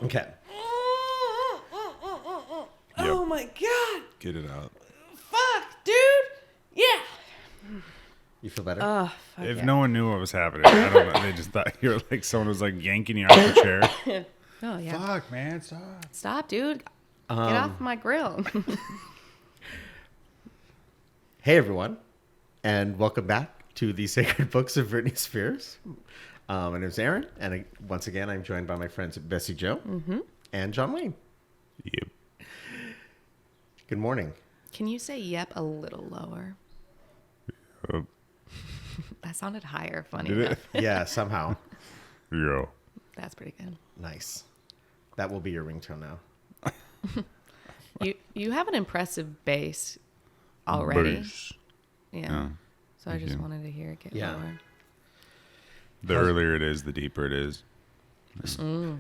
Okay. Oh my God. Get it out. Fuck, dude. Yeah. You feel better? Oh, fuck If yeah. no one knew what was happening, I don't know. They just thought you were like someone was like yanking you off the chair. Oh, yeah. Fuck, man, stop. Stop, dude. Get off my grill. Hey, everyone, and welcome back to the Sacred Books of Britney Spears. My name is Aaron, and once again, I'm joined by my friends Bessie Jo and John Wayne. Yep. Good morning. Can you say yep a little lower? Oh, That sounded higher, funny did it? enough. Yeah, somehow. Yo. That's pretty good. Nice. That will be your ringtone now. You have an impressive bass already. Bass. Yeah. Oh, So I just wanted to hear it get Yeah. lower. The earlier it is, the deeper it is.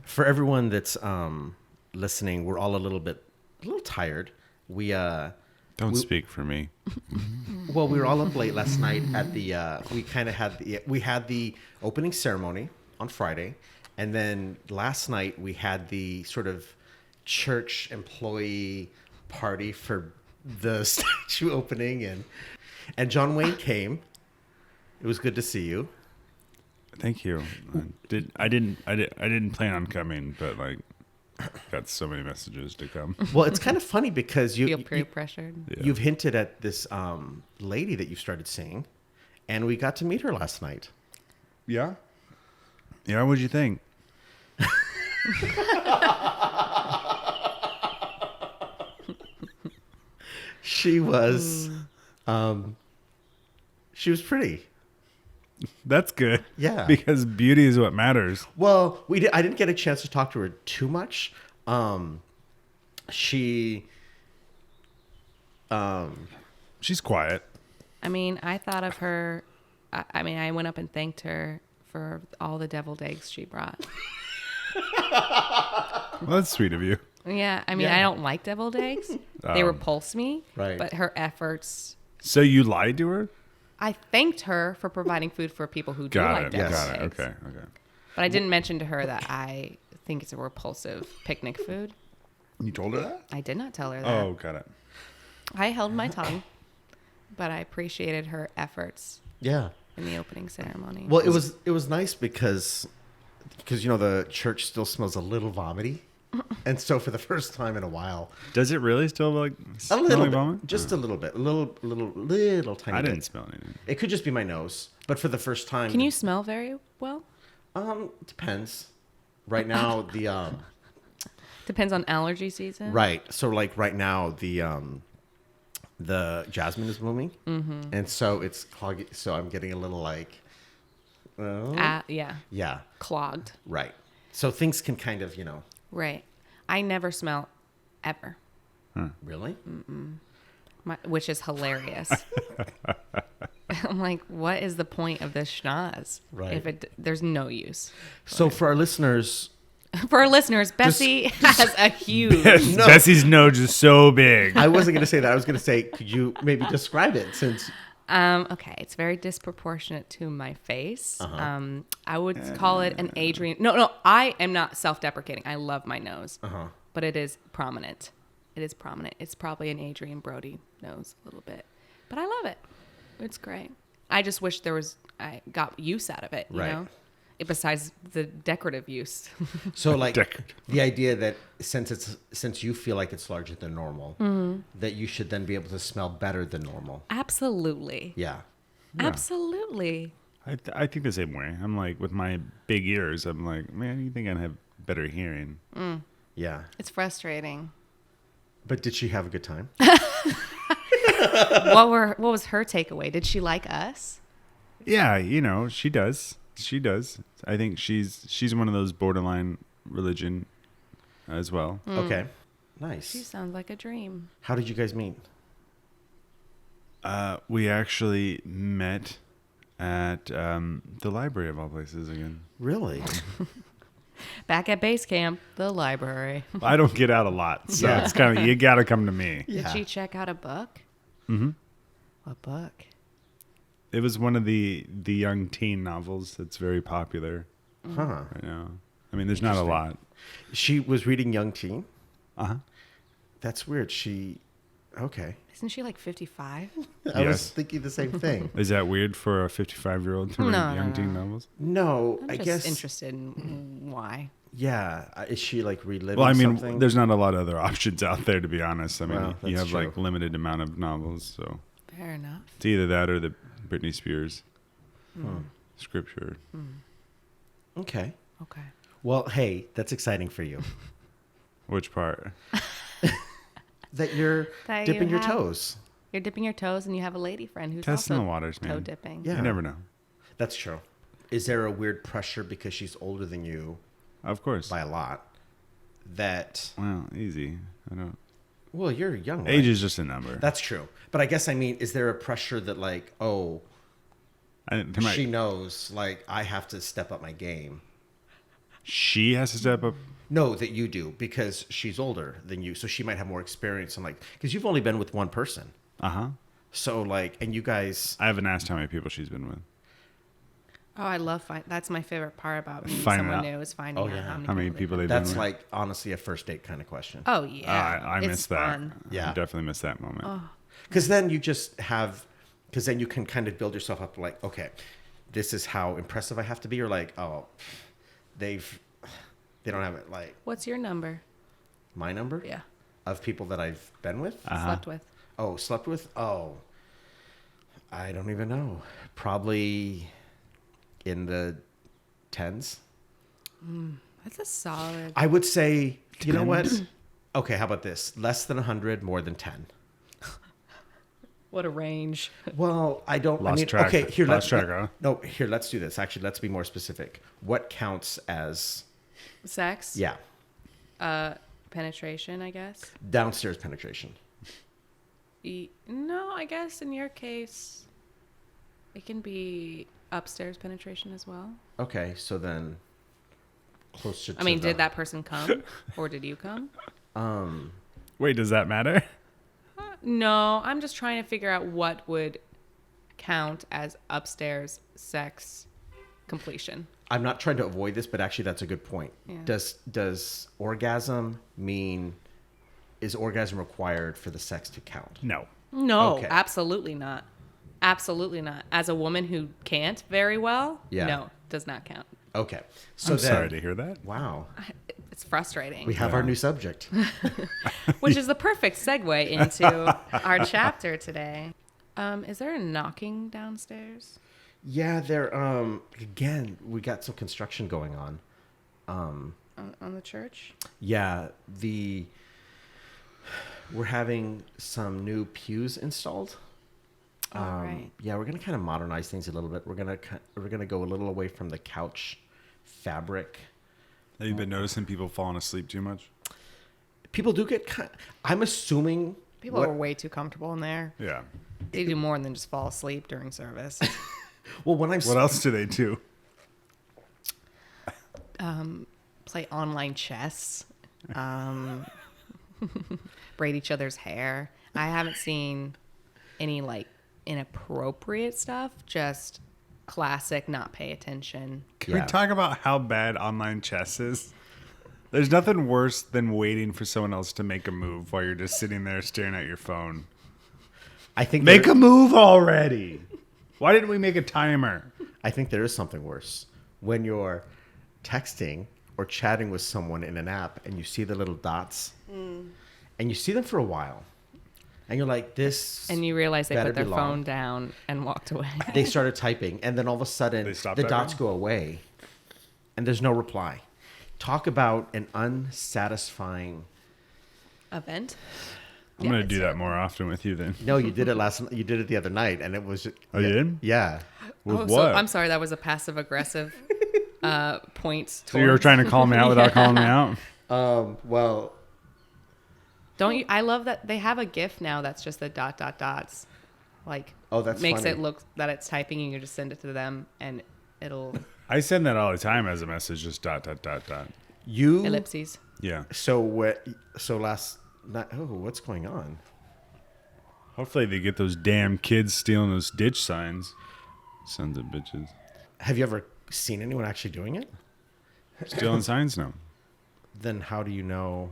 For everyone that's listening, we're all a little tired. We Don't speak for me. Well, we were all up late last night at the. We had the opening ceremony on Friday, and then last night we had the sort of church employee party for the statue opening, and John Wayne came. It was good to see you. Thank you. I didn't plan on coming, but like, got so many messages to come. Well, it's kind of funny because Feel pretty pressured. Yeah. you've hinted at this lady that you started seeing, and we got to meet her last night. Yeah. Yeah. What'd you think? She was, she was pretty. That's good. Yeah. Because beauty is what matters. Well, I didn't get a chance to talk to her too much. She, She's quiet. I mean, I thought of her. I went up and thanked her for all the deviled eggs she brought. Well, that's sweet of you. Yeah, I mean, Yeah. I don't like deviled eggs. They repulse me. Right. But her efforts. So you lied to her? I thanked her for providing food for people who do Got like it. deviled Got it. eggs. Okay. Okay. But I didn't mention to her that I think it's a repulsive picnic food. You told her that? I did not tell her that. Oh, got it. I held my tongue, but I appreciated her efforts yeah. in the opening ceremony. Well, it was nice because the church still smells a little vomity, and so for the first time in a while, Does it really still like a smell little like bit, vomit? just a little bit, a little tiny. I bit. didn't smell anything. It could just be my nose, but for the first time, Can you smell very well? Depends. Right now, the Depends on allergy season. right. So like right now, the jasmine is blooming, and so it's clogging. So I'm getting a little like, Yeah. yeah, Clogged. right. So things can kind of, Right. I never smell ever, really. which is hilarious. I'm like, what is the point of this schnoz? Right. If there's no use. So for our listeners, For our listeners, Bessie has a huge. No. Bessie's nose is so big. I wasn't going to say that. I was going to say, could you maybe describe it since? Okay, it's very disproportionate to my face. I would call it an Adrian. No, I am not self-deprecating. I love my nose, but it is prominent. It is prominent. It's probably an Adrian Brody nose a little bit, but I love it. It's great. I just wish I got use out of it. You Right. know, besides the decorative use. So like Decorative. the idea that since you feel like it's larger than normal, that you should then be able to smell better than normal. Absolutely. Yeah. Absolutely. I think the same way. I'm like, with my big ears, I'm like, man, you think I'd have better hearing? Yeah. It's frustrating. But did she have a good time? What was her takeaway? Did she like us? Yeah, she does. She does. I think she's one of those borderline religion as well. Okay. She Nice. sounds like a dream. How did you guys meet? We actually met at the library of all places again. Really? Back at base camp, the library. I don't get out a lot, so Yeah. it's kind of, you got to come to me. Did she check out a book? Mm-hmm. What book? It was one of the young teen novels that's very popular Huh. right now. I mean, there's not a lot. She was reading Young Teen. Uh-huh. That's weird. Okay. Isn't she like 55? I was Yes. thinking the same thing. Is that weird for a 55-year-old to read No, young no, teen no. novels? No, I'm I just guess. interested in why. Yeah. Is she like reliving Well, I mean, something? there's not a lot of other options out there, to be honest. I mean, Well, you that's have like true. limited amount of novels, so Fair enough. it's either that or the Britney Spears scripture. Okay. Okay. Well, hey, that's exciting for you. Which part? That you're That dipping you your have- toes. You're dipping your toes and you have a lady friend who's Testing also the waters, toe man. dipping. Yeah. You never know. That's true. Is there a weird pressure because she's older than you Of course. by a lot? That Well, easy. I don't. well, you're young. Right? Age is just a number. That's true. But I guess I mean, is there a pressure that like, oh, There might- she knows like I have to step up my game? she has to step up. No, that you do because she's older than you, so she might have more experience and like because you've only been with one person. Uh huh. So like, and you guys, I haven't asked how many people she's been with. Oh, I love that's my favorite part about meeting Finding someone out. new is finding Oh, out yeah. How many people they've that's been with. like honestly a first date kind of question. Oh yeah. I It's miss that. fun. Yeah. I definitely miss that moment. Because then you just have, because then you can kind of build yourself up like, okay, this is how impressive I have to be, or like, oh, they don't have it like What's your number? my number Yeah. of people that I've been with. Slept with. Oh, slept with? Oh, I don't even know. Probably in the tens. That's a solid. I would say, you know what? Okay, how about this? Less than 100, more than 10. What a range. Well, I don't. Lost I mean, track. okay, here Lost let's track, huh? no. Here, let's do this. Actually, let's be more specific. What counts as Sex. yeah Penetration, I guess. downstairs penetration? No, I guess in your case, it can be upstairs penetration as well. Okay, so then closer. I mean, did that person come or did you come? Wait, does that matter? No, I'm just trying to figure out what would count as upstairs sex completion. I'm not trying to avoid this, but actually, that's a good point. Yeah. Does orgasm mean? Is orgasm required for the sex to count? No. No, Okay. absolutely not. Absolutely not. As a woman who can't very well, Yeah. no, does not count. Okay, so I'm then, sorry to hear that. wow, It's frustrating. we have our new subject. Which is the perfect segue into our chapter today. Is there a knocking downstairs? Yeah, there. Again, we got some construction going on. On the church? Yeah, we're having some new pews installed. All right. Yeah, we're gonna kind of modernize things a little bit. We're gonna go a little away from the couch fabric. Have you been noticing people falling asleep too much? People do get. I'm assuming People are way too comfortable in there. Yeah. They do more than just fall asleep during service. Well, when I'm What else do they do? Play online chess. Braid each other's hair. I haven't seen any like inappropriate stuff. Just classic not pay attention. Can we talk about how bad online chess is? There's nothing worse than waiting for someone else to make a move while you're just sitting there staring at your phone. I think Make a move already. Why didn't we make a timer? I think there is something worse when you're texting or chatting with someone in an app and you see the little dots and you see them for a while and you're like, this. And you realize they better put their be long. phone down and walked away. They started typing and then all of a sudden They stopped the typing? dots go away and there's no reply. Talk about an unsatisfying. Event? I'm going to do that more often with you then. No, you did it you did it the other night and it was. Oh, you did? Yeah. With Oh, what? so I'm sorry, that was a passive aggressive point. So you were trying to call me out without calling me out? Well, Don't you? I love that they have a GIF now that's just the dots. Like, Oh, that's makes funny. it look that it's typing and you just send it to them and it'll I send that all the time as a message, just ... you. ellipses. Yeah. So last night. Oh, what's going on? Hopefully they get those damn kids stealing those ditch signs. Sons of bitches. Have you ever seen anyone actually doing it? Stealing signs? No. Then how do you know?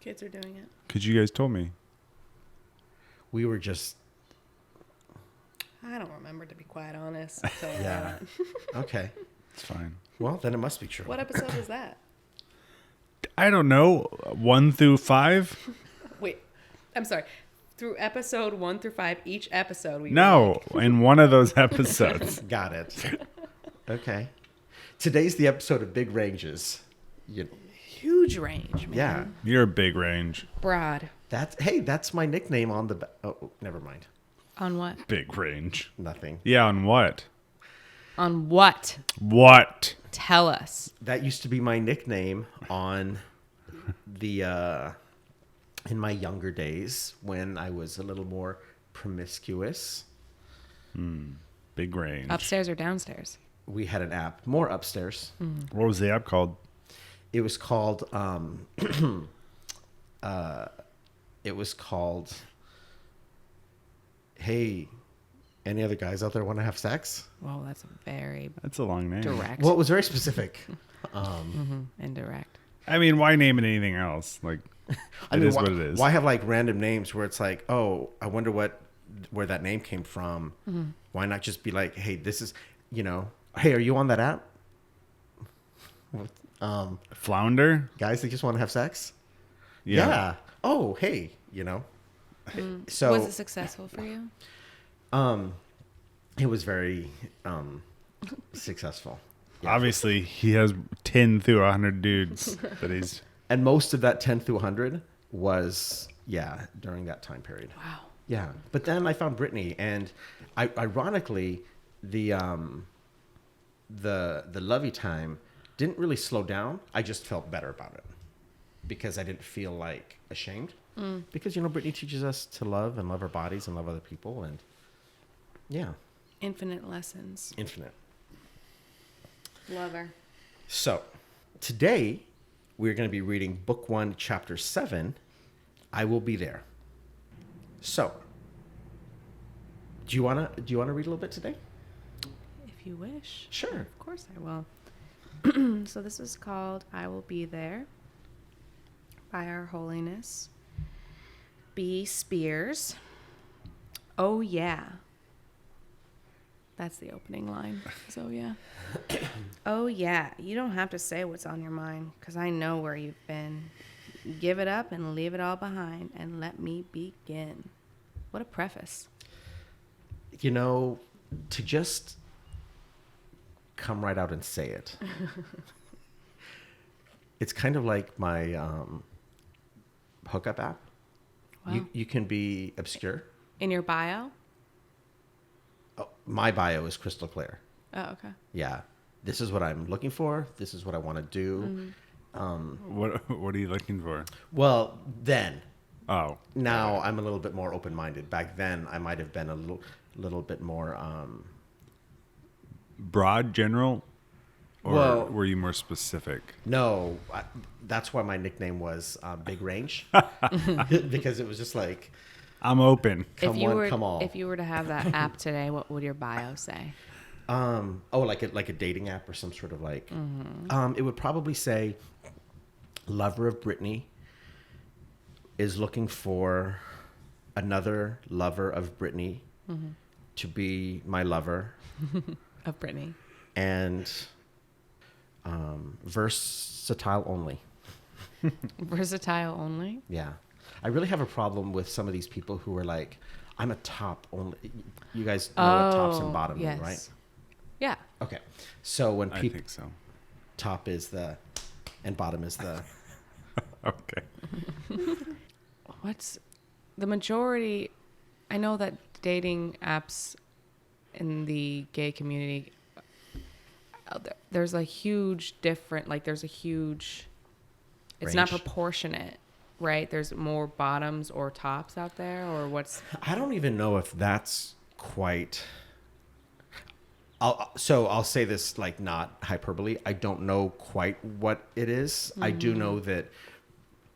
Kids are doing it. Because you guys told me. We were just I don't remember, to be quite honest. So yeah. Okay. It's fine. Well, then it must be true. What episode was that? I don't know. 1 through 5? Wait, I'm sorry. Through episode 1 through 5, each episode we No, in one of those episodes. Got it. Okay. Today's the episode of Big Ranges. huge range, man. Yeah. You're a big range. Broad. That's my nickname on the. Oh, never mind. On what? Big range. Nothing. Yeah, on what? On what? What? Tell us. That used to be my nickname on the in my younger days when I was a little more promiscuous. Big range. Upstairs or downstairs? We had an app, more upstairs. What was the app called? It was called Hey, any other guys out there want to have sex? Well, that's very That's a long name. direct. Well, it was very specific. Indirect. I mean, why name it anything else? Like, it is what it is. Why have like random names where it's like, oh, I wonder where that name came from. Why not just be like, hey, this is, hey, are you on that app? Flounder? Guys that just want to have sex? Yeah. Oh, hey, So Was it successful for you? it was very successful. Obviously, he has 10 through 100 dudes that he's... And most of that 10 through 100 was, during that time period. Wow. Yeah. But then I found Britney, and ironically, the lovey time didn't really slow down. I just felt better about it because I didn't feel like ashamed. Because, Britney teaches us to love and love our bodies and love other people. And yeah. Infinite lessons. Infinite. Love her. So today we're going to be reading book 1, chapter 7. I will be there. So do you want to read a little bit today? If you wish. Sure. Of course I will. So this is called I Will Be There by Her Holiness B. Spears. Oh, yeah. That's the opening line. So, yeah. Oh, yeah. You don't have to say what's on your mind because I know where you've been. Give it up and leave it all behind and let me begin. What a preface. To just come right out and say it. It's kind of like my hookup app. Wow. You can be obscure. In your bio? Oh, my bio is crystal clear. Oh, okay. Yeah. This is what I'm looking for. This is what I want to do. What are you looking for? Well, then. Oh. Now I'm a little bit more open-minded. Back then, I might have been a little bit more... Broad, general? Or were you more specific? No, that's why my nickname was Big Range. Because it was just like... I'm open. Come one, come all. If you were to have that app today, what would your bio say? Like a dating app or some sort of like... it would probably say, lover of Britney is looking for another lover of Britney to be my lover. Of Britney. And versatile only. Versatile only? Yeah. I really have a problem with some of these people who are like, I'm a top only. You guys know what tops and bottom mean, right? Yeah. Okay. So when I people... think so. Top is the... And bottom is the... Okay. What's the majority? I know that dating apps in the gay community, there's a huge different, like there's a huge, it's not range. proportionate, right? There's more bottoms or tops out there, or what's... I don't even know if that's quite... I'll say this like not hyperbole. I don't know quite what it is. I do know that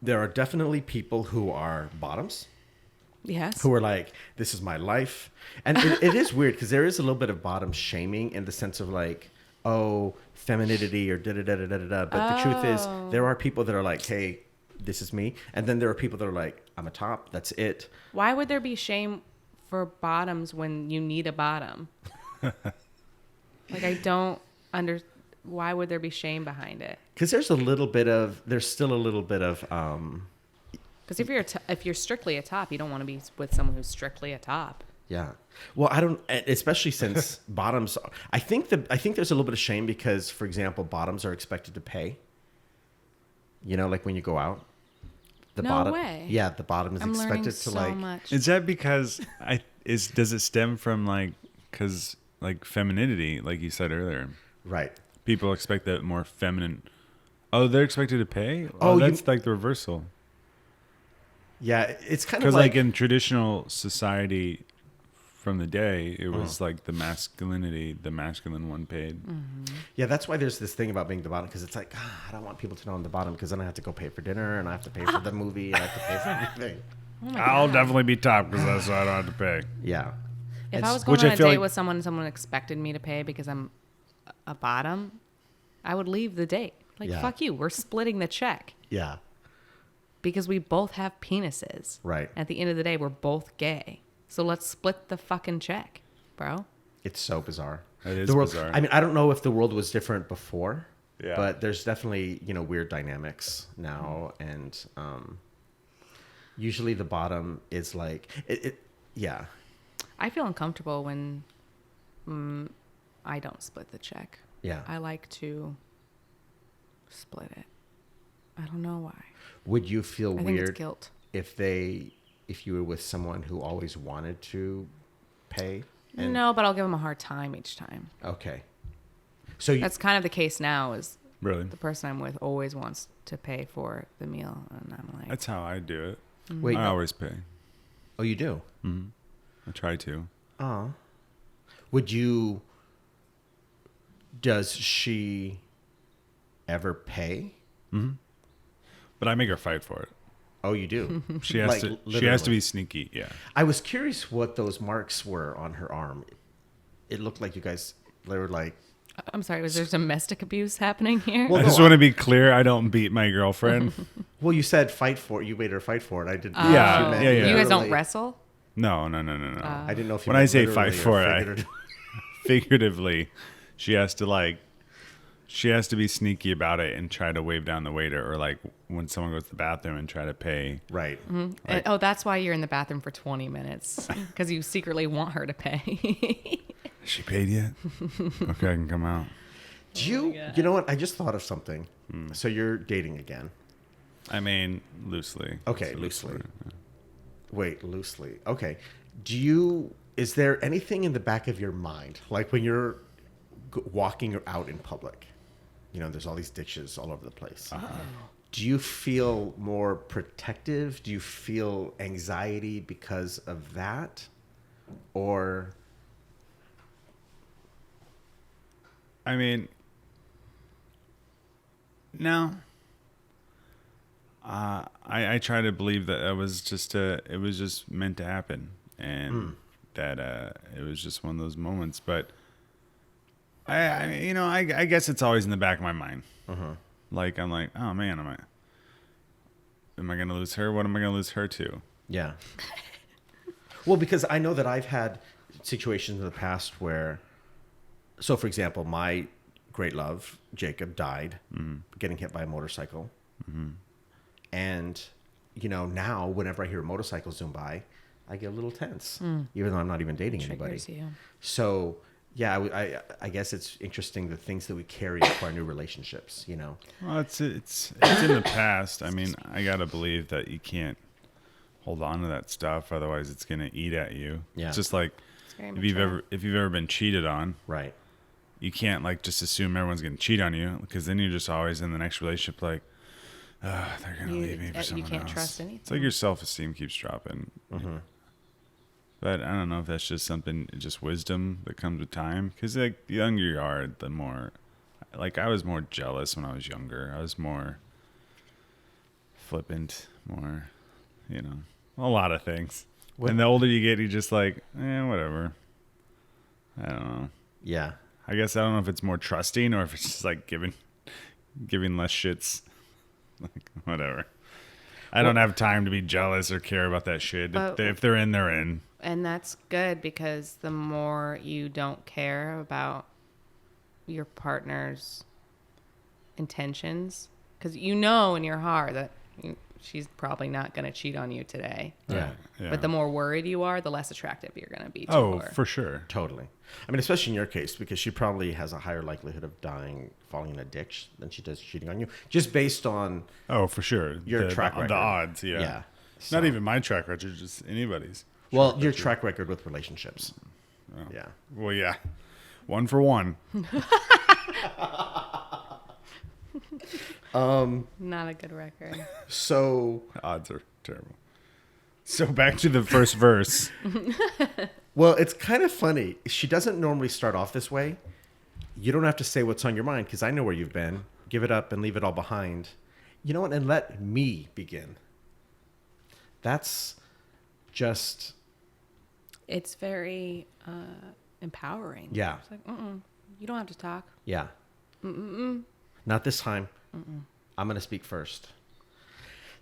there are definitely people who are bottoms. Yes. Who are like, this is my life. And it is weird because there is a little bit of bottom shaming in the sense of like, oh, femininity or da da da da da da. But the truth is, there are people that are like, hey, this is me, and then there are people that are like, I'm a top. That's it. Why would there be shame for bottoms when you need a bottom? Like, I don't why would there be shame behind it? Because there's still a little bit of Because if you're strictly a top, you don't want to be with someone who's strictly a top. yeah. Well, I don't, especially since bottoms. I think there's a little bit of shame because, for example, bottoms are expected to pay. You know, like when you go out, the No bottom. way. Yeah, the bottom is I'm learning expected to so like. much. Is that because does it stem from like femininity, like you said earlier? Right. People expect that more feminine. Oh, they're expected to pay. Oh, That's like the reversal. Yeah, it's kind of Because like, like in traditional society from the day, it was like the masculine one paid. yeah, that's why there's this thing about being the bottom, because it's like, I don't want people to know I'm the bottom, because then I have to go pay for dinner and I have to pay for the movie and I have to pay for everything. I'll definitely be top because that's why I don't have to pay. Yeah. If And I was going which on I a feel date like- with someone and someone expected me to pay because I'm a bottom, I would leave the date. Like, Yeah. fuck you. We're splitting the check Yeah. because we both have penises. Right. At the end of the day, we're both gay. So let's split the fucking check, bro. It's so bizarre. It is the world, bizarre. I mean, I don't know if the world was different before, Yeah. but there's definitely, weird dynamics now. And usually the bottom is like, yeah. I feel uncomfortable when I don't split the check. Yeah. I like to split it. I don't know why. Would you feel I think it's weird guilt. if you were with someone who always wanted to pay? And, No, but I'll give them a hard time each time. Okay. So you, That's kind of the case now is Really? the person I'm with always wants to pay for the meal. And I'm like, That's how I do it. wait. I always pay. Oh, you do? I try to. Oh. Does she ever pay? But I make her fight for it. Oh, you do? She has Like, to. She has literally. to be sneaky. Yeah. I was curious what those marks were on her arm. It looked like they were like, I'm sorry, was there domestic abuse happening here? Well, I no, just want to be clear. I don't beat my girlfriend. well, you said you made her fight for it. I didn't. Yeah, know if yeah, you meant yeah. You guys don't literally- wrestle? No. I didn't know if you When I meant say literally fight or for it, figuratively. Figuratively, she has to be sneaky about it and try to wave down the waiter, or like when someone goes to the bathroom and try to pay. Right. Oh, that's why you're in the bathroom for 20 minutes. Because you secretly want her to pay. Has she paid yet? Okay, I can come out. Do you know what? I just thought of something. So you're dating again. I mean, loosely. Okay, It's a loose loosely. word. Wait, loosely. Okay. Is there anything in the back of your mind, like when you're walking out in public, there's all these ditches all over the place. Do you feel more protective? Do you feel anxiety because of that? Or I mean, no. I try to believe that it was just meant to happen, and that it was just one of those moments. But I guess it's always in the back of my mind. Like I'm like, oh man, am I gonna lose her? What am I gonna lose her to? yeah. Well, because I know that I've had situations in the past where, so for example, my great love, Jacob, died getting hit by a motorcycle. And, now whenever I hear a motorcycle zoom by, I get a little tense, even though I'm not even dating anybody. Triggers you. So, yeah, I guess it's interesting the things that we carry into our new relationships, Well, it's in the past. I mean, I gotta believe that you can't hold on to that stuff, otherwise it's gonna eat at you. Yeah. It's just like It's very if you've ever been cheated on, Right. you can't like just assume everyone's gonna cheat on you, because then you're just always in the next relationship like, they're gonna leave me for you someone can't else. trust anything. It's like your self-esteem keeps dropping. But I don't know if that's just wisdom that comes with time. Because like the younger you are, the more, like I was more jealous when I was younger. I was more flippant, more, a lot of things. And the older you get, you're just like, whatever. I don't know. Yeah. I guess I don't know if it's more trusting or if it's just like giving less shits. Like, whatever. I don't have time to be jealous or care about that shit. If they're in, they're in. And that's good, because the more you don't care about your partner's intentions, because you know in your heart that she's probably not going to cheat on you today. Yeah. But the more worried you are, the less attractive you're going to be to her. For sure. Totally. I mean, especially in your case, because she probably has a higher likelihood of falling in a ditch than she does cheating on you, just based on For sure. your track record. The odds, yeah. Yeah. Not even my track record, just anybody's. Well, your track record with relationships. Oh. Yeah. Well, yeah. 1 for 1. Not a good record. So Odds are terrible. So back to the first verse. well, it's kind of funny. She doesn't normally start off this way. You don't have to say what's on your mind because I know where you've been. Give it up and leave it all behind. You know what? And let me begin. That's just... It's very empowering. Yeah. It's like, you don't have to talk. Yeah. Not this time. I'm going to speak first.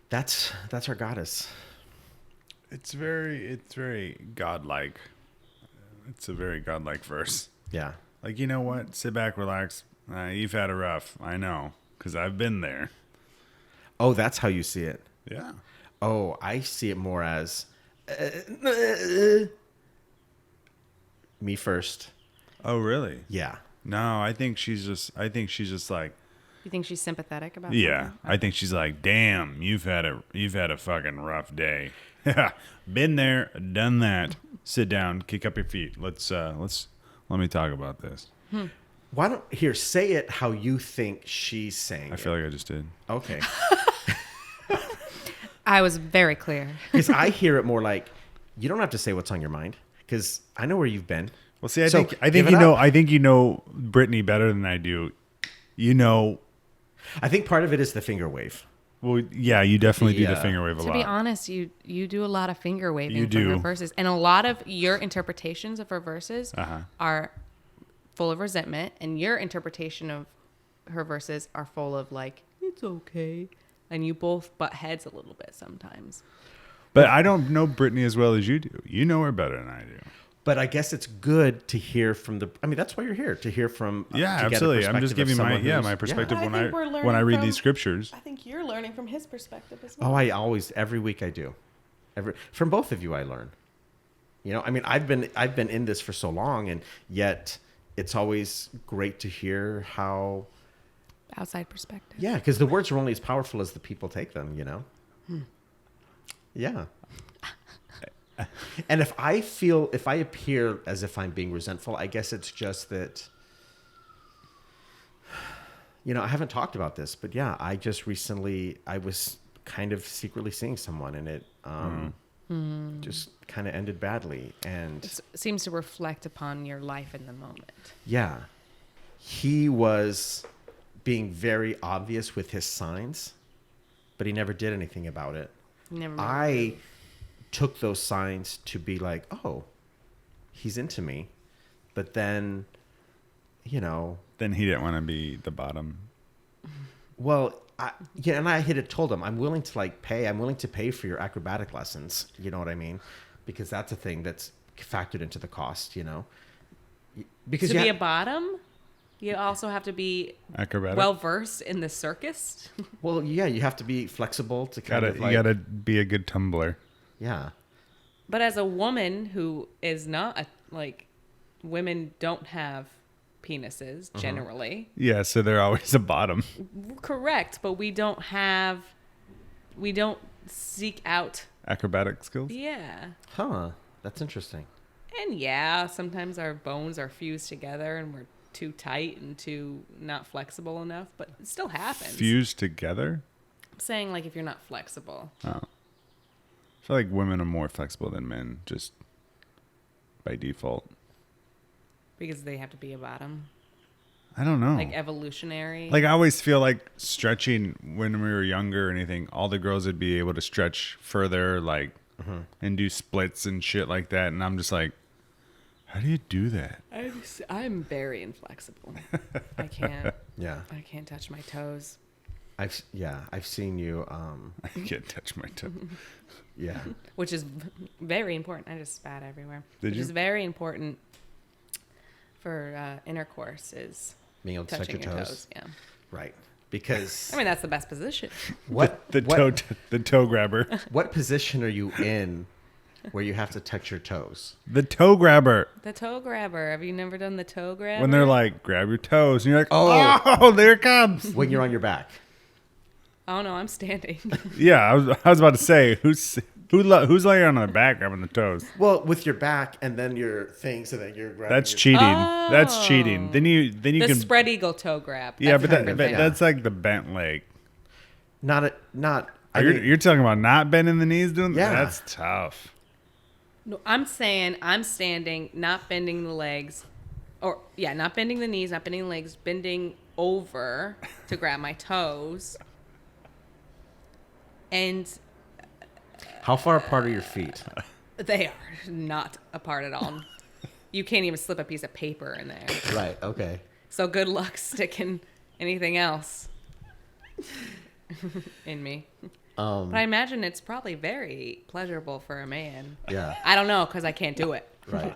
That's our goddess. It's very godlike. It's a very godlike verse. Yeah. Like, you know what? Sit back, relax. You've had a rough. I know, because I've been there. Oh, that's how you see it. Yeah. Oh, I see it more as me first. Oh, really? Yeah. No, I think she's just like, You think she's sympathetic about yeah. something? I think she's like, damn, you've had a fucking rough day. Been there, done that. Sit down, kick up your feet. Let me talk about this. Why don't say it how you think she's saying I feel like I just did. Okay. I was very clear. Because I hear it more like, you don't have to say what's on your mind because I know where you've been. Well, see, I So, think give you it know up. I think you know Britney better than I do. You know, I think part of it is the finger wave. well, yeah, you definitely do the Yeah. finger wave a To lot. be honest, you do a lot of finger waving You for do. her verses. And a lot of your interpretations of her verses are full of resentment, and your interpretation of her verses are full of like, it's okay. And you both butt heads a little bit sometimes. But I don't know Britney as well as you do. You know her better than I do. But I guess it's good to hear from that's why you're here, to hear from. Yeah, to get a absolutely. I'm just perspective of giving someone my who's- perspective But I think we're when I learning read from- these scriptures. I think you're learning from his perspective as well. Oh, I always, every week I do. From both of you, I learn. You know, I mean, I've been in this for so long, and yet it's always great to hear how. Outside perspective. Yeah, because the words are only as powerful as the people take them. You know. Yeah. And if I appear as if I'm being resentful, I guess it's just that. You know, I haven't talked about this, but yeah, I just recently I was kind of secretly seeing someone, and it just kind of ended badly. And It seems to reflect upon your life in the moment. yeah, he was being very obvious with his signs, but he never did anything about it. Never mind. I took those signs to be like, oh, he's into me, but then, you know. Then he didn't want to be the bottom. Well, and I had told him I'm willing to pay. I'm willing to pay for your acrobatic lessons. You know what I mean? Because that's a thing that's factored into the cost. You know, because To be a bottom, you also have to be Acrobatic. well versed in the circus. well, yeah, you have to be flexible to kind of you gotta be a good tumbler. yeah. But as a woman who is not women don't have penises generally. Yeah, so they're always a bottom. Correct, but we don't seek out. Acrobatic skills. Yeah. Huh. That's interesting. And yeah, sometimes our bones are fused together and we're too tight and too not flexible enough, but it still happens. Fused together. I'm saying if you're not flexible. Oh. I feel like women are more flexible than men, just by default. Because they have to be a bottom. I don't know. Like evolutionary. Like I always feel like stretching when we were younger or anything, all the girls would be able to stretch further, and do splits and shit like that. And I'm just like, How do you do that? I'm very inflexible. I can't touch my toes. I've seen you. I can't touch my toe. Yeah. Which is very important. I just spat everywhere. Did Which you? is very important for intercourse is Being able to touch touching your your toes. Yeah. Right. Because I mean, that's the best position. The toe grabber. What position are you in where you have to touch your toes? The toe grabber. The toe grabber. Have you never done the toe grabber? When they're like, grab your toes, and you're like, oh, there it comes. When you're on your back. Oh no, I'm standing. Yeah, I was about to say, who's laying on their back grabbing the toes? Well, with your back and then your thing, so that you're grabbing. That's your cheating. Oh. That's cheating. Then you The can spread eagle toe grab. yeah, That's but a different thing. that's like the bent leg. Not. I You're, mean, you're talking about not bending the knees doing that? Yeah. That's tough. No, I'm saying I'm standing, not bending the legs, not bending the knees, not bending the legs, bending over to grab my toes. And how far apart are your feet? they are not apart at all. You can't even slip a piece of paper in there. Right. Okay. So good luck sticking anything else in me. But I imagine it's probably very pleasurable for a man. Yeah. I don't know because I can't do it. Right.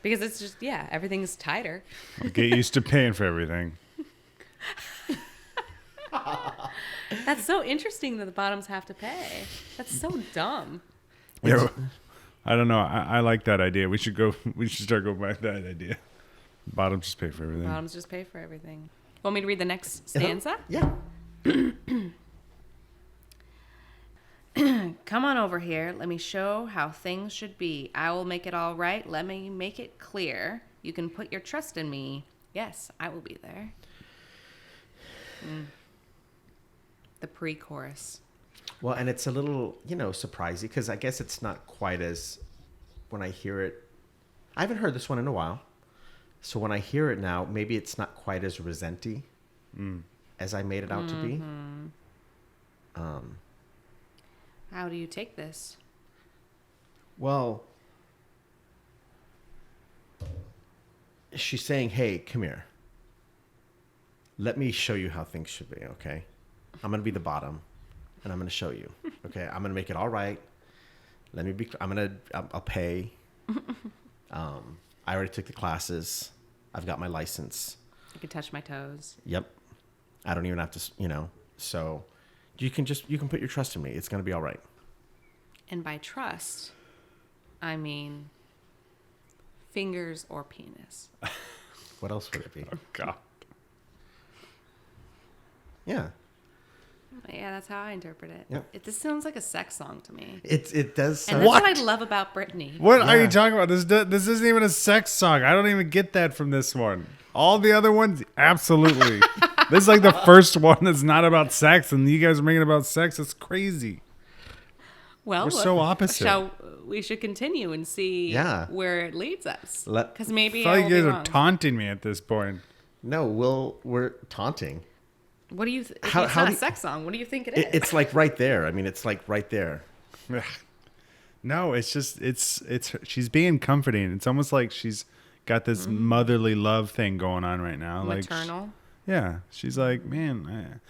Because it's just, everything's tighter. Get used to paying for everything. That's so interesting that the bottoms have to pay. That's so dumb. Yeah, I don't know. I like that idea. We should start going back to that idea. Bottoms just pay for everything. Bottoms just pay for everything. Want me to read the next stanza? Yeah. Come on over here. Let me show how things should be. I will make it all right. Let me make it clear. You can put your trust in me. Yes, I will be there. The pre-chorus. Well, and it's a little, surprising because I guess it's not quite as, when I hear it, I haven't heard this one in a while. So when I hear it now, maybe it's not quite as resenty as I made it out to be. How do you take this? Well, she's saying, hey, come here. Let me show you how things should be, okay? I'm going to be the bottom, and I'm going to show you, okay? I'm going to make it all right. I'll pay. I already took the classes. I've got my license. You can touch my toes. Yep. I don't even have to, so you can put your trust in me. It's going to be all right. And by trust, I mean fingers or penis. What else would it be? Oh, God. Yeah. Yeah, that's how I interpret it. Yep. This sounds like a sex song to me. It does And sound... that's what I love about Britney. What are Yeah. you talking about? This isn't even a sex song. I don't even get that from this one. All the other ones, absolutely. This is like the first one that's not about sex, and you guys are making it about sex. It's crazy. Well, We're so opposite. We should continue and see where it leads us. Because maybe I feel I like will you be guys are wrong. taunting me at this point. No, we're taunting. What do you? It's How not do a you- sex song. What do you think it is? It's like right there. I mean, it's like right there. No, it's just it's she's being comforting. It's almost like she's got this motherly love thing going on right now. Maternal. Yeah, she's like, man,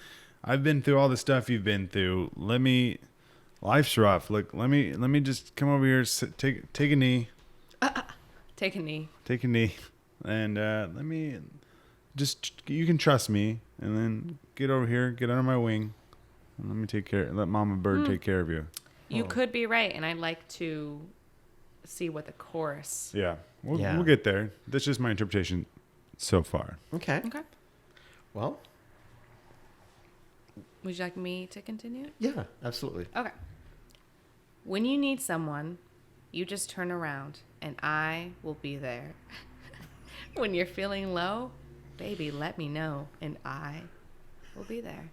I've been through all the stuff you've been through. Life's rough. Look, let me just come over here, take a knee. Take a knee. Take a knee, and let me you can trust me, and then get over here, get under my wing, and let Mama Bird take care of you. You could be right, and I'd like to see what the chorus. Yeah, we'll get there. That's just my interpretation so far. Okay. Okay. Well, Would you like me to continue? yeah, absolutely. Okay. When you need someone, you just turn around, and I will be there. When you're feeling low, baby, let me know, and I will be there.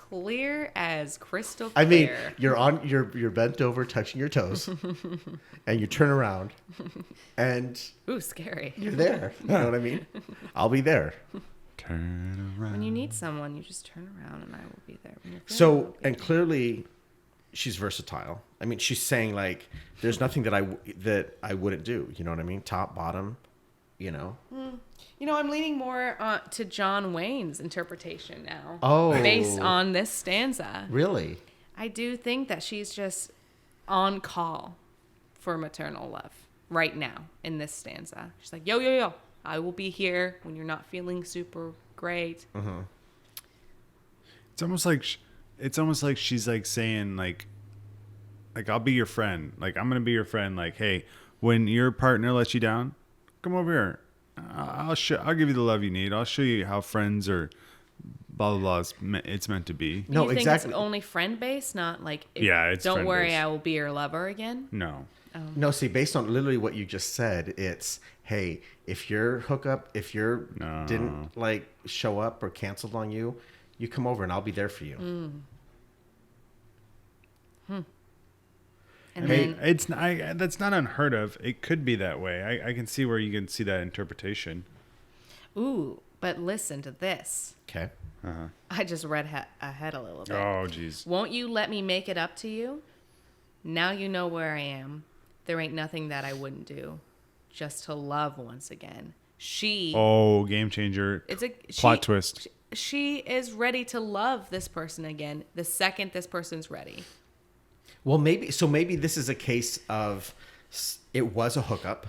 Clear as crystal clear. I mean, you're bent over, touching your toes, and you turn around, and Ooh, scary. you're there. You know what I mean? I'll be there. Turn around. When you need someone, you just turn around, and I will be there. When you're feeling So, low, and baby. clearly, she's versatile. I mean, she's saying like, there's nothing that I wouldn't do. You know what I mean? Top, bottom, you know. You know, I'm leaning more to John Wayne's interpretation now. Oh. Based on this stanza. Really? I do think that she's just on call for maternal love right now in this stanza. She's like, yo, yo, yo, I will be here when you're not feeling super great. Mm-hmm. It's almost like she's like saying like I'll be your friend. Like I'm gonna be your friend. Like, hey, when your partner lets you down, come over here. I'll give you the love you need. I'll show you how friends are. Blah blah blah. It's meant to be. No, you think exactly. It's only friend based, not like. It's don't worry, friend-based. I will be your lover again. No. No, see, based on literally what you just said, it's, hey, if your hookup, if your didn't like show up or canceled on you, you come over and I'll be there for you. And Hey, then that's not unheard of. It could be that way. I can see where you can see that interpretation. ooh, but listen to this. Okay. I just read ahead a little bit. Oh, jeez. Won't you let me make it up to you? Now you know where I am. There ain't nothing that I wouldn't do, just to love once again. Oh, game changer. Plot twist. She is ready to love this person again the second this person's ready. Well, maybe this is a case of it was a hookup.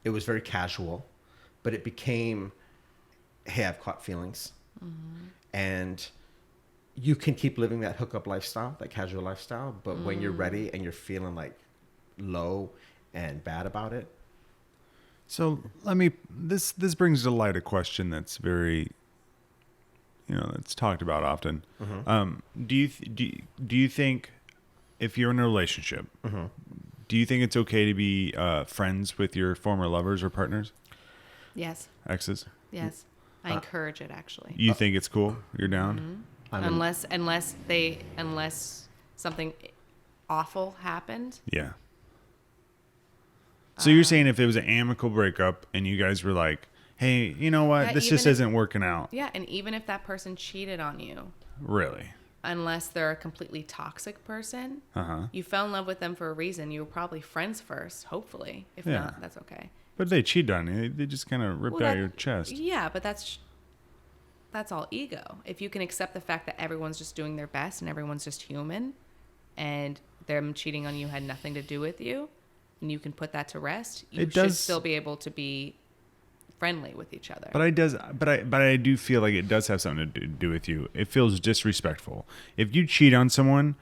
It was very casual, but it became, hey, I've caught feelings. Mm-hmm. And you can keep living that hookup lifestyle, that casual lifestyle. But when you're ready and you're feeling like low and bad about it. So this brings to light a question that's very, that's talked about often. Mm-hmm. Do you think if you're in a relationship, mm-hmm. do you think it's okay to be friends with your former lovers or partners? Yes. Exes? Yes. I encourage it, actually. You think it's cool? You're down? Mm-hmm. Unless something awful happened. Yeah. So you're saying if it was an amicable breakup and you guys were like, hey, you know what? This just isn't working out. Yeah, and even if that person cheated on you. Really? Unless they're a completely toxic person. Uh-huh. You fell in love with them for a reason. You were probably friends first, hopefully. If not, that's okay. But they cheated on you. They just kind of ripped out your chest. Yeah, but that's all ego. If you can accept the fact that everyone's just doing their best and everyone's just human and them cheating on you had nothing to do with you, and you can put that to rest, you should still be able to be friendly with each other. But I do feel like it does have something to do with you. It feels disrespectful. If you cheat on someone,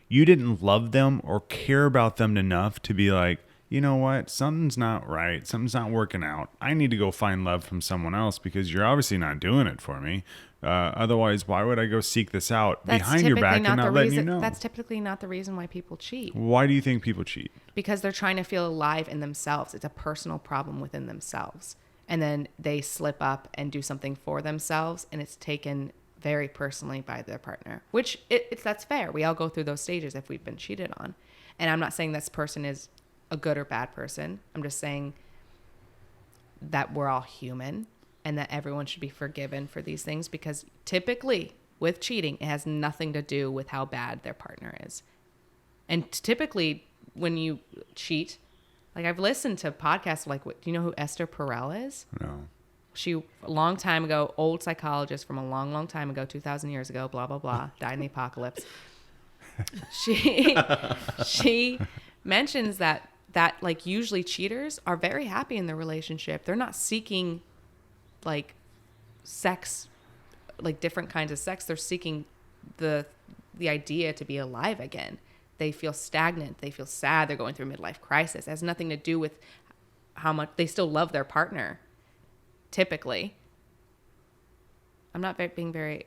you didn't love them or care about them enough to be like, you know what? Something's not right. Something's not working out. I need to go find love from someone else because you're obviously not doing it for me. Otherwise, why would I go seek this out behind your back and not letting you know? That's typically not the reason why people cheat. Why do you think people cheat? Because they're trying to feel alive in themselves. It's a personal problem within themselves. And then they slip up and do something for themselves, and it's taken very personally by their partner, which that's fair. We all go through those stages if we've been cheated on. And I'm not saying this person is a good or bad person. I'm just saying that we're all human and that everyone should be forgiven for these things, because typically with cheating, it has nothing to do with how bad their partner is. And typically when you cheat, like I've listened to podcasts like, do you know who Esther Perel is? No. She, a long time ago, old psychologist from a long, long time ago, 2,000 years ago, blah, blah, blah, died in the apocalypse. She mentions that like usually cheaters are very happy in their relationship. They're not seeking like sex, like different kinds of sex. They're seeking the idea to be alive again. They feel stagnant. They feel sad. They're going through a midlife crisis. It has nothing to do with how much they still love their partner. Typically, I'm not being very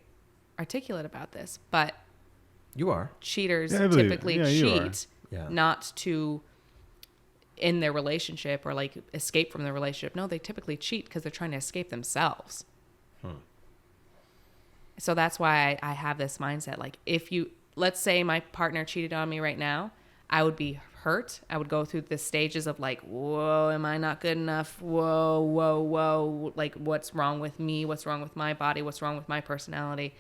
articulate about this, but You are. cheaters Yeah, I believe it. typically Yeah, you are. cheat Yeah. not to end their relationship or like escape from the relationship. No, they typically cheat because they're trying to escape themselves. So that's why I have this mindset. Like let's say my partner cheated on me right now, I would be hurt. I would go through the stages of like, whoa, am I not good enough? Whoa, whoa, whoa. Like, what's wrong with me? What's wrong with my body? What's wrong with my personality?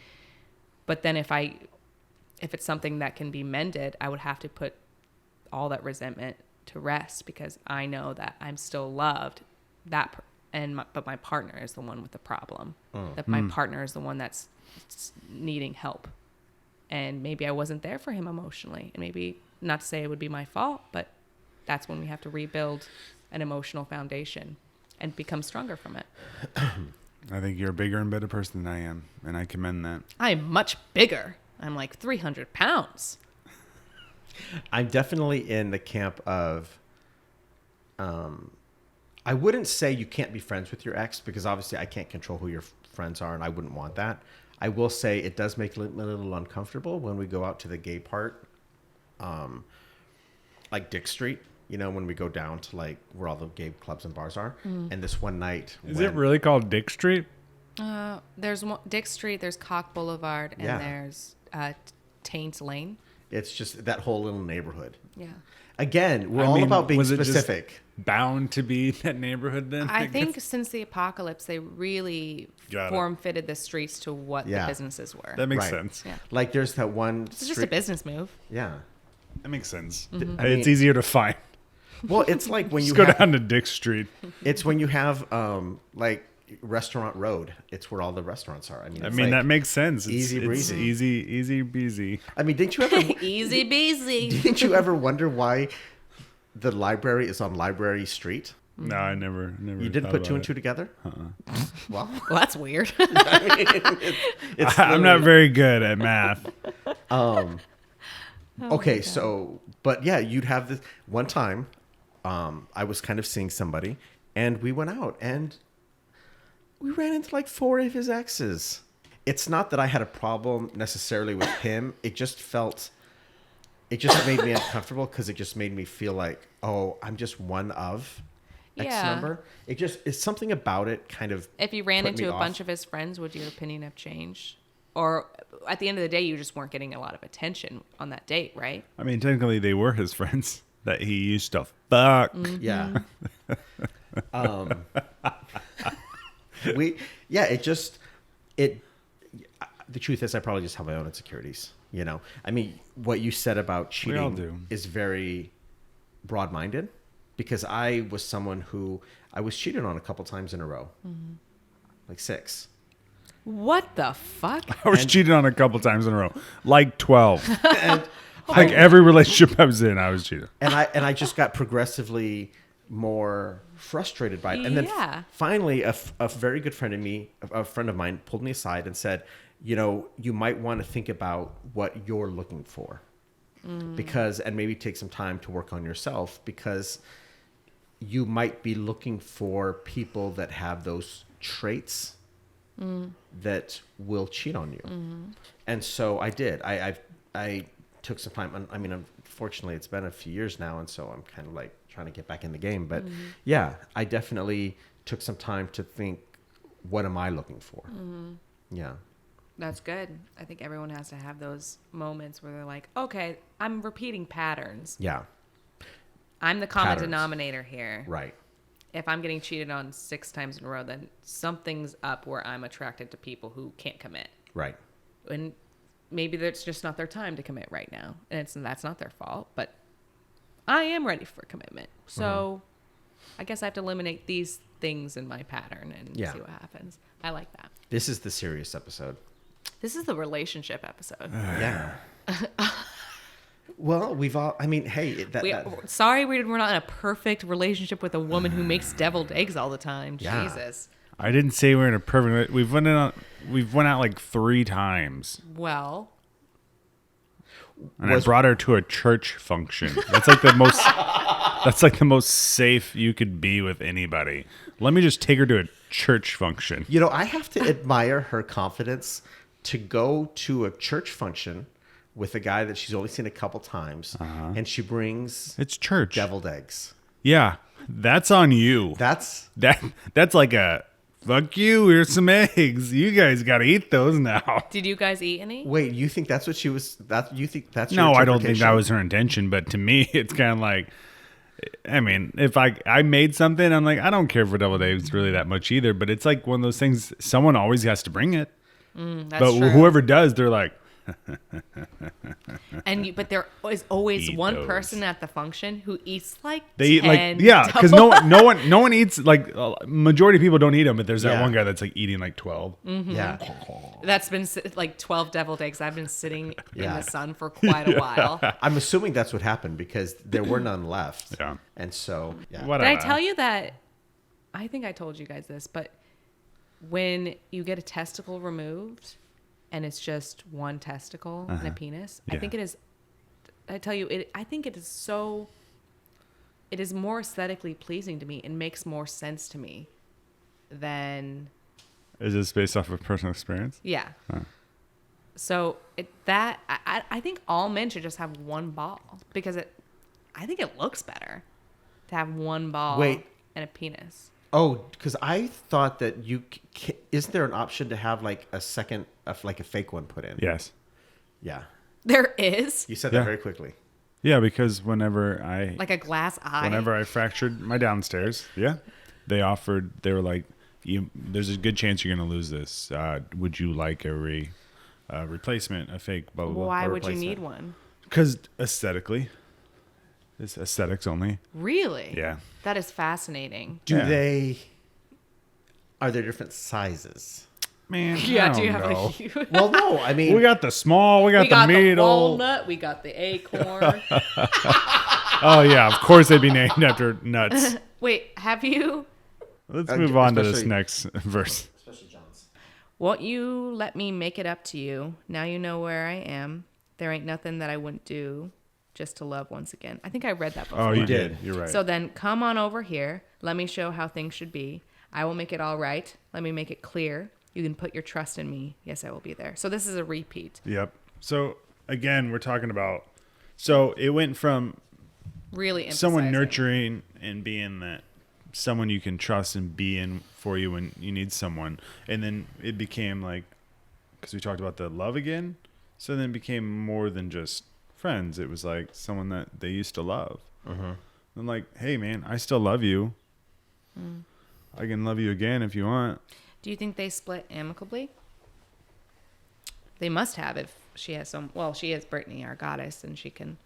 But then if if it's something that can be mended, I would have to put all that resentment to rest, because I know that I'm still loved. But my partner is the one with the problem. That my partner is the one that's needing help, and maybe I wasn't there for him emotionally. And maybe, not to say it would be my fault, but that's when we have to rebuild an emotional foundation and become stronger from it. I think you're a bigger and better person than I am, and I commend that. I'm much bigger. I'm like 300 pounds. I'm definitely in the camp of, I wouldn't say you can't be friends with your ex, because obviously I can't control who your friends are, and I wouldn't want that. I will say it does make me a little uncomfortable when we go out to the gay part, like Dick Street, you know, when we go down to like where all the gay clubs and bars are. And this one night, Is it really called Dick Street? There's Dick Street, there's Cock Boulevard, and there's Taint Lane. It's just that whole little neighborhood. Yeah. Again, we're all about being specific. Bound to be that neighborhood then? I think since the apocalypse, they really form-fitted the streets to what the businesses were. That makes sense. Yeah. Like there's that one It's just a business move. Yeah. That makes sense. Mm-hmm. It's easier to find. Well, it's like when you Just go down to Dick Street. It's when you have like Restaurant Road. It's where all the restaurants are. I mean, like, that makes sense. Easy breezy. It's easy breezy. I mean, didn't you ever Easy beasy. Didn't you ever wonder why the library is on Library Street? No, I never. You didn't put two and two together? Well, that's weird. I'm not very good at math. Okay, so, but yeah, you'd have this one time. I was kind of seeing somebody, and we went out, and we ran into like 4 of his exes. It's not that I had a problem necessarily with him. It just made me uncomfortable, because it just made me feel like, oh, I'm just one of X number. It's something about it kind of. If you ran into a bunch of his friends, would your opinion have changed? Or at the end of the day, you just weren't getting a lot of attention on that date, right? I mean, technically, they were his friends that he used to fuck. Mm-hmm. Yeah. The truth is, I probably just have my own insecurities, you know? I mean, what you said about cheating is very broad-minded, because I was someone who I was cheated on a couple times in a row, like 6. What the fuck? I was cheated on a couple times in a row, like 12. Like every relationship I was in, I was cheated. And I just got progressively more frustrated by it. And then finally, a very good friend of mine, pulled me aside and said, you know, you might want to think about what you're looking for, and maybe take some time to work on yourself, because you might be looking for people that have those traits that will cheat on you. And so I did. I took some time. I mean, unfortunately, it's been a few years now, and so I'm kind of like trying to get back in the game. But yeah, I definitely took some time to think, what am I looking for? Yeah. That's good. I think everyone has to have those moments where they're like, okay, I'm repeating patterns. Yeah. I'm the common denominator here. Right. If I'm getting cheated on 6 times in a row, then something's up where I'm attracted to people who can't commit. Right. And maybe it's just not their time to commit right now. And that's not their fault. But I am ready for commitment. So I guess I have to eliminate these things in my pattern and see what happens. I like that. This is the serious episode. This is the relationship episode. Yeah. Well, we've all, I mean, hey. Sorry we're not in a perfect relationship with a woman who makes deviled eggs all the time. Yeah. Jesus. I didn't say we're in a perfect. We've went out like 3 times. Well. And I brought her to a church function. That's like the most. That's like the most safe you could be with anybody. Let me just take her to a church function. You know, I have to admire her confidence to go to a church function with a guy that she's only seen a couple times, and she brings it's church deviled eggs. Yeah, that's on you. That's like a fuck you. Here's some eggs. You guys got to eat those now. Did you guys eat any? Wait, you think that's what she was? You think that's no? Your I don't think that was her intention. But to me, it's kind of like. I mean, if I made something, I'm like, I don't care for deviled eggs really that much either. But it's like one of those things. Someone always has to bring it. That's but true. whoever does, they're like, But there is always Eat one those. person at the function who eats like They eat 10 because no one eats like majority of people don't eat them, but there's that Yeah. one guy that's like eating like 12. Yeah. That's been like 12 deviled eggs. I've been sitting in Yeah. the sun for quite a while. I'm assuming that's what happened because there were none left. Yeah. And so, yeah. Whatever. Did I tell you that? I think I told you guys this, but when you get a testicle removed and it's just one testicle and a penis, I Yeah. think it is. I tell you, I think it is so. It is more aesthetically pleasing to me. It makes more sense to me than. Is this based off of personal experience? Yeah. Huh. So I think all men should just have one ball because I think it looks better to have one ball Wait. and a penis. Oh, because I thought that isn't there an option to have like a second, like a fake one put in? Yes. Yeah. There is You said Yeah. that very quickly. Yeah, because whenever I like a glass eye. fractured my downstairs, they were like, there's a good chance you're going to lose this. Would you like a replacement, a fake, blah, blah, blah. Why a would you replacement. need one? Because aesthetically, it's aesthetics only. Really? Yeah. That is fascinating. Are there different sizes? Man, Yeah, I do you don't have know. a huge... Well, no, I mean, We got the small, we got We got the the middle. walnut, we got the acorn. Oh, yeah, of course they'd be named after nuts. Wait, have you... Let's move on to this especially- next verse. especially John's. Won't you let me make it up to you? Now you know where I am. There ain't nothing that I wouldn't do just to love once again. I think I read that before. Oh, you did. did. You're right. So then come on over here. Let me show how things should be. I will make it all right. Let me make it clear. You can put your trust in me. Yes, I will be there. So this is a repeat. Yep. So again, we're talking about. So it went from Really someone emphasizing. nurturing and being that someone you can trust and be in for you when you need someone, and then it became like, because we talked about the love again. So then it became more than just friends. It was like someone that they used to love. I'm like, hey man, I still love you. I can love you again if you want. Do you think they split amicably? They must have if she has some. Well, she is Britney, our goddess, and she can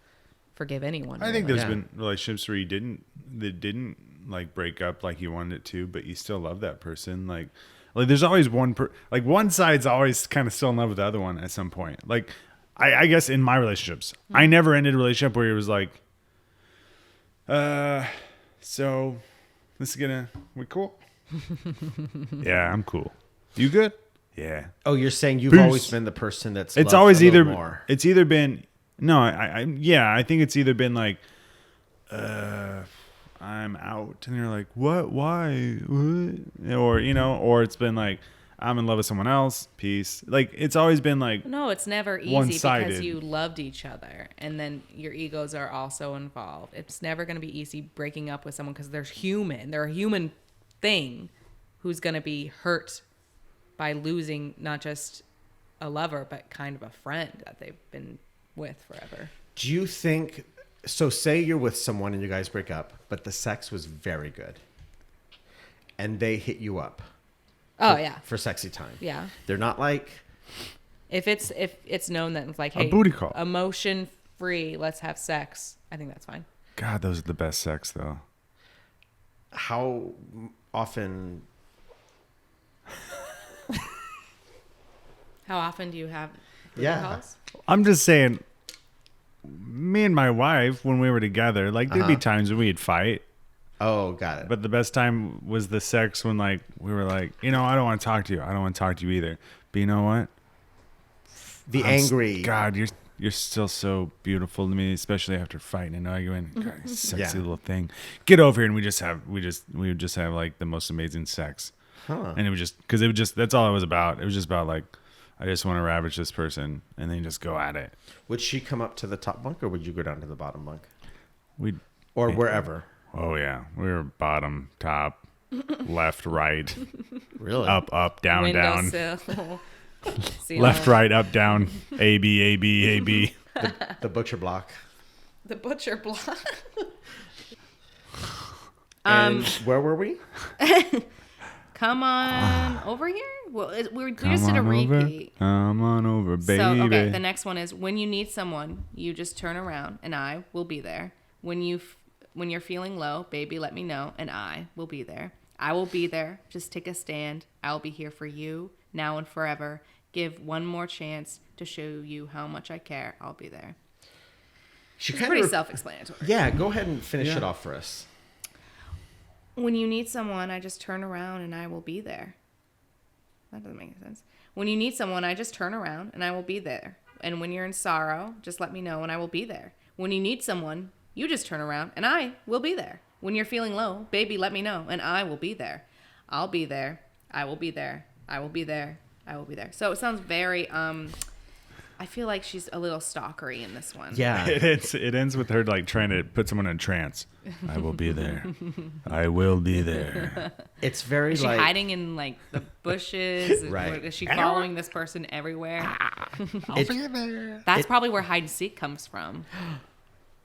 forgive anyone. I think really. there's Yeah. been relationships where that didn't like break up like you wanted it to, but you still love that person. Like there's always one side's always kind of still in love with the other one at some point. Like I guess in my relationships, I never ended a relationship where it was like, so this is we cool? Yeah, I'm cool. You good? Yeah. Oh, you're saying you've Peace. always been the person that's It's loved always a little either more. it's either been no, I think it's either been like I'm out and you're like, what, why, what? Or it's been like I'm in love with someone else, peace. Like it's always been like No, it's never easy one-sided. because you loved each other, and then your egos are also involved. It's never going to be easy breaking up with someone because they're human. They're a human thing who's going to be hurt by losing not just a lover, but kind of a friend that they've been with forever. Do you think so? Say you're with someone and you guys break up, but the sex was very good, and they hit you up Oh yeah, for sexy time. yeah. They're not like If it's known that it's like, hey, booty call. emotion free, let's have sex. I think that's fine. God, those are the best sex though. how often. How often do you have booty Yeah. calls? I'm just saying, me and my wife when we were together, like there'd be times when we'd fight. Oh, got it. But the best time was the sex when like we were like, I don't want to talk to you. I don't want to talk to you either. But you know what? The angry. God, you're still so beautiful to me, especially after fighting and arguing. God, you sexy Yeah. little thing. Get over here and we would just have like the most amazing sex. Huh. And it would just that's all it was about. It was just about like I just want to ravage this person and then just go at it. Would she come up to the top bunk or would you go down to the bottom bunk? We'd Or wherever? Oh yeah, we were bottom, top, left, right, Really? up, down, down, Windowsill. left, right, up, down, A B A B A B. The butcher block. The butcher block. And where were we? Come on over here. Well, we just did a Come on over. repeat. Come on over, baby. So, okay, the next one is when you need someone, you just turn around and I will be there. When you're feeling low, baby, let me know and I will be there. I will be there. Just take a stand. I'll be here for you now and forever. Give one more chance to show you how much I care. I'll be there. It's pretty self-explanatory. Yeah, go ahead and finish it off for us. When you need someone, I just turn around and I will be there. That doesn't make any sense. When you need someone, I just turn around and I will be there. And when you're in sorrow, just let me know and I will be there. When you need someone, you just turn around and I will be there. When you're feeling low, baby, let me know and I will be there. I'll be there. I will be there. I will be there. I will be there. So it sounds very, I feel like she's a little stalkery in this one. Yeah. It ends with her like trying to put someone in a trance. I will be there. I will be there. It's very Is she like hiding in like the bushes? Right. Is she following this person everywhere? I'll be there. That's probably where hide and seek comes from.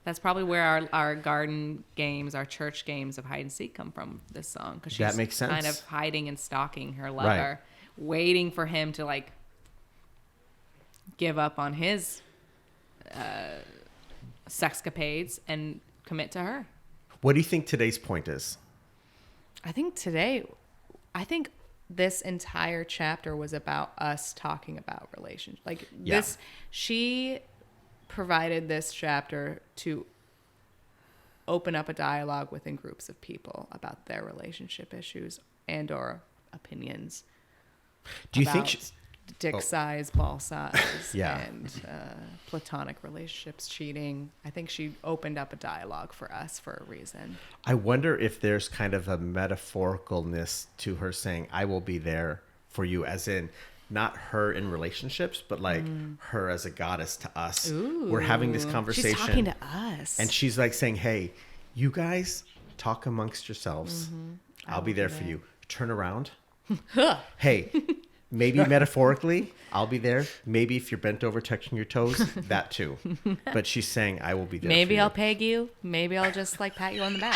That's probably where our garden games, our church games of hide and seek come from. This song, because she's That makes sense. kind of hiding and stalking her lover, waiting for him to like give up on his sexcapades and commit to her. What do you think today's point is? I think this entire chapter was about us talking about relationships. Like this, she provided this chapter to open up a dialogue within groups of people about their relationship issues and or opinions. Do you think dick size, ball size, Yeah. and platonic relationships, cheating? I think she opened up a dialogue for us for a reason. I wonder if there's kind of a metaphoricalness to her saying, I will be there for you, as in not her in relationships, but like her as a goddess to us. Ooh. We're having this conversation. She's talking to us. And she's like saying, hey, you guys talk amongst yourselves. I'll be there for you. Turn around. Hey, maybe metaphorically, I'll be there. Maybe if you're bent over touching your toes, that too. But she's saying, I will be there Maybe for you. I'll peg you. Maybe I'll just like pat you on the back.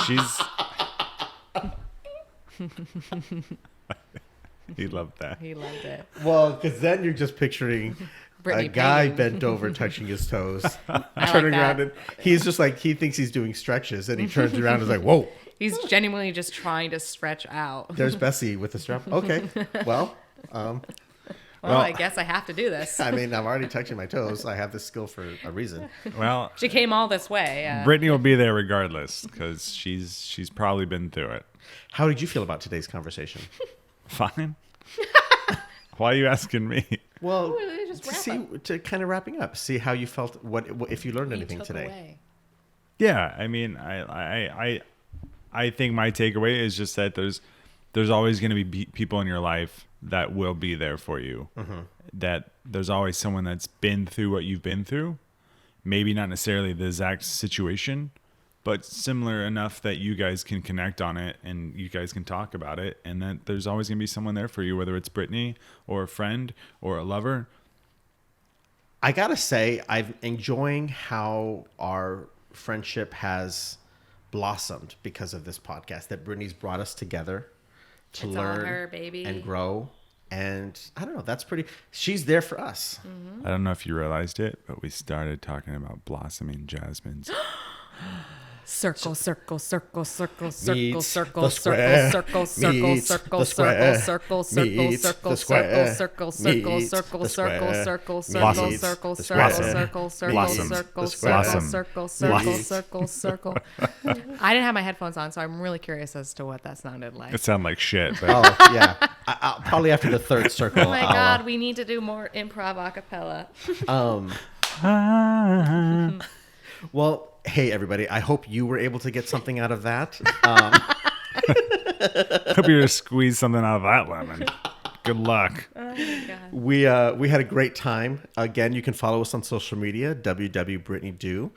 She's. He loved that. He loved it. Well, because then you're just picturing Britney a guy pegging. bent over touching his toes, like turning that. around, and he's just like, he thinks he's doing stretches, and he turns around and is like, whoa, He's genuinely just trying to stretch out. there's Bessie with the strap. Okay, well, Well, I guess I have to do this. I mean, I'm already touching my toes. I have this skill for a reason. Well, She came all this way. Brittany will be there regardless because she's probably been through it. How did you feel about today's conversation? Fine. Why are you asking me? Well, just to kind of wrapping up, see how you felt. What if you learned anything today? Away. Yeah, I mean, I think my takeaway is just that there's always going to be people in your life that will be there for you. That there's always someone that's been through what you've been through. Maybe not necessarily the exact situation, but similar enough that you guys can connect on it and you guys can talk about it. And that there's always going to be someone there for you, whether it's Brittany or a friend or a lover. I gotta say, I'm enjoying how our friendship has blossomed because of this podcast. That Brittany's brought us together to It's all learn her, baby. and grow. And I don't know, that's pretty. She's there for us. I don't know if you realized it, but we started talking about blossoming jasmines. Circle, circle, circle, circle, circle, Meets circle, the square. circle, circle, Meets circle, the circle, square. circle, circle, Meets circle, the circle, square. circle, circle, Meets circle, the circle, square. circle, Blossom. circle, circle, The circle, square. circle, circle, Blossom. circle, The square. circle, Blossom. circle, circle, Blossom. circle, circle. I didn't have my headphones on, so I'm really curious as to what that sounded like. It sounded like shit, but Oh yeah, I'll, probably after the third circle. Oh my I'll, God, we need to do more improv a cappella. Well, hey everybody, I hope you were able to get something out of that. hope you just squeeze something out of that lemon. Good luck. We had a great time. Again, you can follow us on social media, www.britneydo.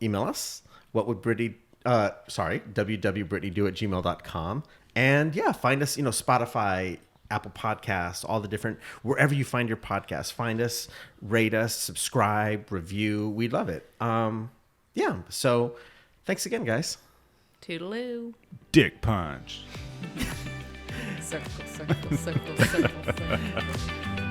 Email us, www.britneydo@gmail.com. And yeah, find us, Spotify, Apple Podcasts, all the different, wherever you find your podcasts, find us, rate us, subscribe, review. We love it. Yeah. So thanks again, guys. Toodaloo. Dick punch. Circle, circle, circle, circle, circle.